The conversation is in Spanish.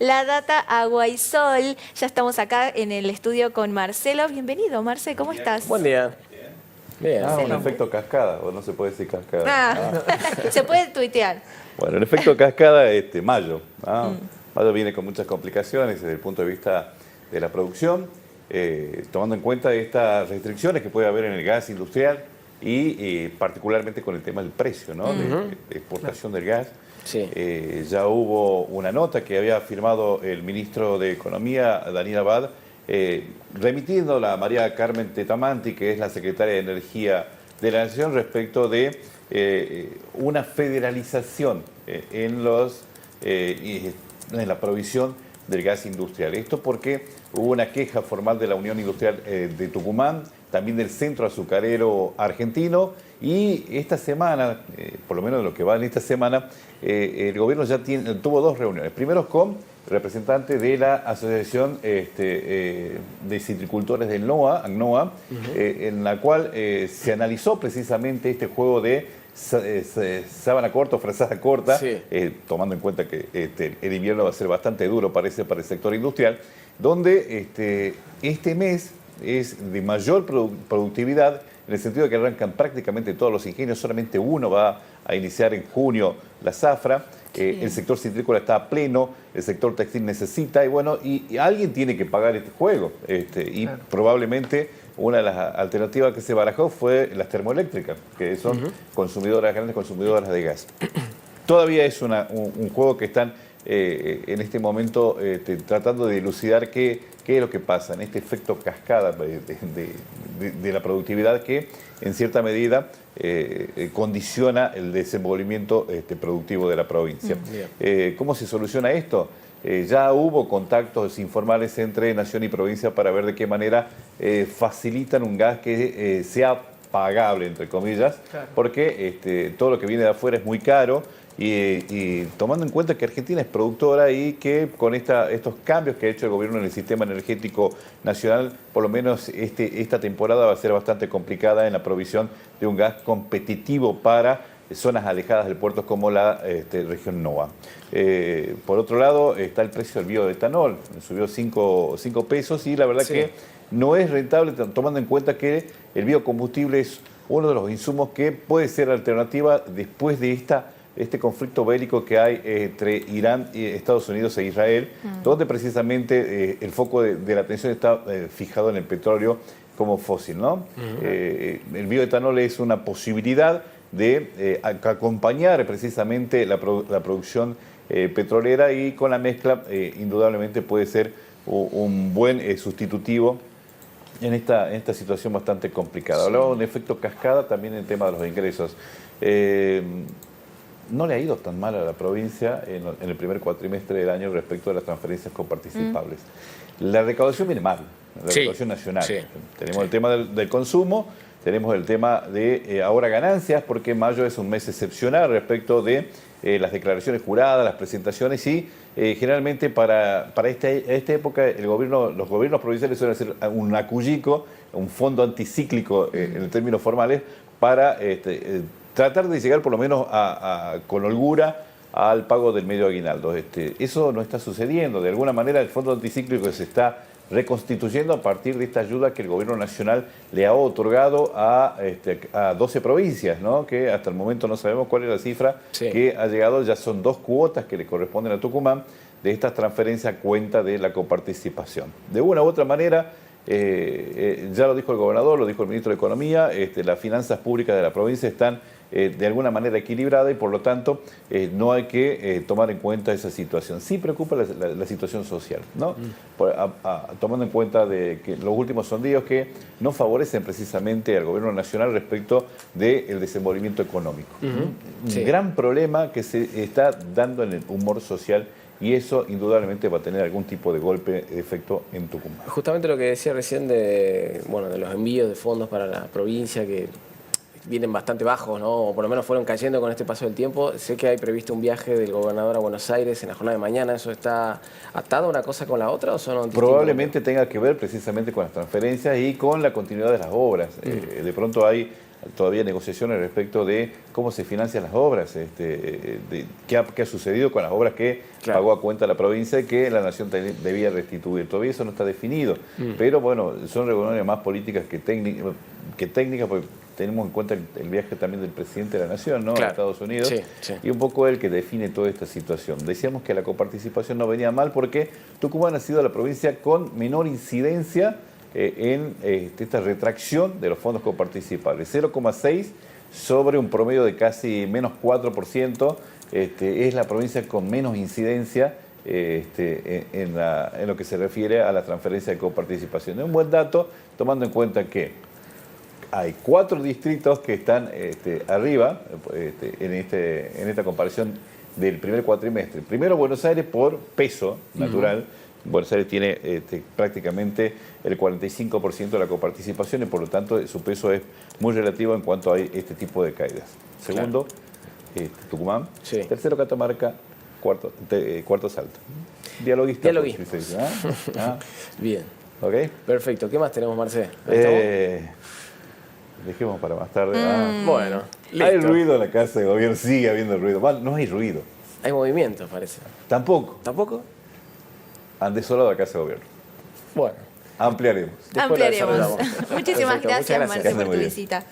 La Data Agua y Sol. Ya estamos acá en el estudio con Marcelo. Bienvenido, Marce, ¿cómo estás? Buen día. Bien. Un efecto cascada, o no se puede decir cascada. Se puede tuitear. Bueno, el efecto cascada, mayo. Mayo viene con muchas complicaciones desde el punto de vista de la producción, tomando en cuenta estas restricciones que puede haber en el gas industrial y particularmente con el tema del precio, ¿no? de exportación del gas. Sí. Ya hubo una nota que había firmado el ministro de Economía, Daniel Abad, remitiéndola a María Carmen Tetamanti, que es la secretaria de Energía de la Nación, respecto de una federalización en la provisión del gas industrial. Esto porque hubo una queja formal de la Unión Industrial de Tucumán, también del Centro Azucarero Argentino, y esta semana, por lo menos de lo que va en esta semana, el gobierno ya tuvo dos reuniones. Primero con representantes de la Asociación de Citricultores del ANNOA, en la cual se analizó precisamente este juego de sábana corta o frazada corta, sí. Tomando en cuenta que el invierno va a ser bastante duro, parece, para el sector industrial, donde este mes es de mayor productividad, en el sentido de que arrancan prácticamente todos los ingenios, solamente uno va a iniciar en junio la zafra. El sector citrícola está a pleno, el sector textil necesita, y alguien tiene que pagar este juego. Claro. Probablemente una de las alternativas que se barajó fue las termoeléctricas, que son grandes consumidoras de gas. Todavía es un juego que están en este momento tratando de dilucidar qué es lo que pasa en este efecto cascada de la productividad que en cierta medida condiciona el desenvolvimiento productivo de la provincia. ¿Cómo se soluciona esto? Ya hubo contactos informales entre Nación y provincia para ver de qué manera facilitan un gas que sea pagable, entre comillas, claro, porque todo lo que viene de afuera es muy caro. Y tomando en cuenta que Argentina es productora y que con estos cambios que ha hecho el gobierno en el sistema energético nacional, por lo menos esta temporada va a ser bastante complicada en la provisión de un gas competitivo para zonas alejadas del puerto como la región NOA. Por otro lado está el precio del bioetanol, subió 5 pesos y la verdad que no es rentable, tomando en cuenta que el biocombustible es uno de los insumos que puede ser alternativa después de este conflicto bélico que hay entre Irán, Estados Unidos e Israel, donde precisamente el foco de la atención está fijado en el petróleo como fósil, ¿no? El bioetanol es una posibilidad de acompañar precisamente la producción petrolera, y con la mezcla indudablemente puede ser un buen sustitutivo en esta situación bastante complicada. Hablaba de un efecto cascada también en el tema de los ingresos. No le ha ido tan mal a la provincia en el primer cuatrimestre del año respecto de las transferencias coparticipables. La recaudación viene mal, la recaudación nacional. Tenemos el tema del consumo, tenemos el tema de ahora ganancias, porque mayo es un mes excepcional respecto de las declaraciones juradas, las presentaciones, y generalmente para esta época los gobiernos provinciales suelen hacer un acullico, un fondo anticíclico en términos formales, para tratar de llegar por lo menos con holgura al pago del medio aguinaldo. Eso no está sucediendo. De alguna manera el fondo anticíclico se está reconstituyendo a partir de esta ayuda que el gobierno nacional le ha otorgado a 12 provincias, ¿no? Que hasta el momento no sabemos cuál es la cifra que ha llegado. Ya son 2 cuotas que le corresponden a Tucumán de estas transferencias a cuenta de la coparticipación. De una u otra manera, ya lo dijo el gobernador, lo dijo el ministro de Economía, las finanzas públicas de la provincia están de alguna manera equilibrada, y por lo tanto no hay que tomar en cuenta esa situación. Sí preocupa la situación social, ¿no? Tomando en cuenta de que los últimos sondeos que no favorecen precisamente al gobierno nacional respecto del desenvolvimiento económico. Un gran problema que se está dando en el humor social, y eso indudablemente va a tener algún tipo de golpe de efecto en Tucumán. Justamente lo que decía recién de los envíos de fondos para la provincia, que vienen bastante bajos, ¿no? O por lo menos fueron cayendo con este paso del tiempo. Sé que hay previsto un viaje del gobernador a Buenos Aires en la jornada de mañana. ¿Eso está atado una cosa con la otra o son Probablemente tenga que ver precisamente con las transferencias y con la continuidad de las obras. De pronto hay todavía negociaciones respecto de cómo se financian las obras, qué ha sucedido con las obras que pagó a cuenta la provincia y que la Nación debía restituir. Todavía eso no está definido, pero bueno, son reuniones más políticas que técnicas, porque tenemos en cuenta el viaje también del presidente de la Nación, ¿no? A Estados Unidos, y un poco él que define toda esta situación. Decíamos que la coparticipación no venía mal porque Tucumán ha sido la provincia con menor incidencia en esta retracción de los fondos coparticipables. 0,6 sobre un promedio de casi menos 4%, es la provincia con menos incidencia en lo que se refiere a la transferencia de coparticipación. Es un buen dato, tomando en cuenta que hay 4 distritos que están arriba en esta comparación del primer cuatrimestre. Primero, Buenos Aires por peso natural. Buenos Aires tiene prácticamente el 45% de la coparticipación y por lo tanto su peso es muy relativo en cuanto a este tipo de caídas. Segundo, Tucumán. Tercero, Catamarca. Cuarto, Salta. Dialoguista. Bien. ¿Ok? Perfecto. ¿Qué más tenemos, Marcé? Dejemos para más tarde. Bueno, listo. Hay ruido en la casa de gobierno, sigue habiendo ruido. No hay ruido. Hay movimiento, parece. Tampoco. ¿Tampoco? Han desolado la casa de gobierno. Bueno. Ampliaremos. Ampliaremos. Muchísimas Muchísimas gracias, gracias. Marce, por tu visita.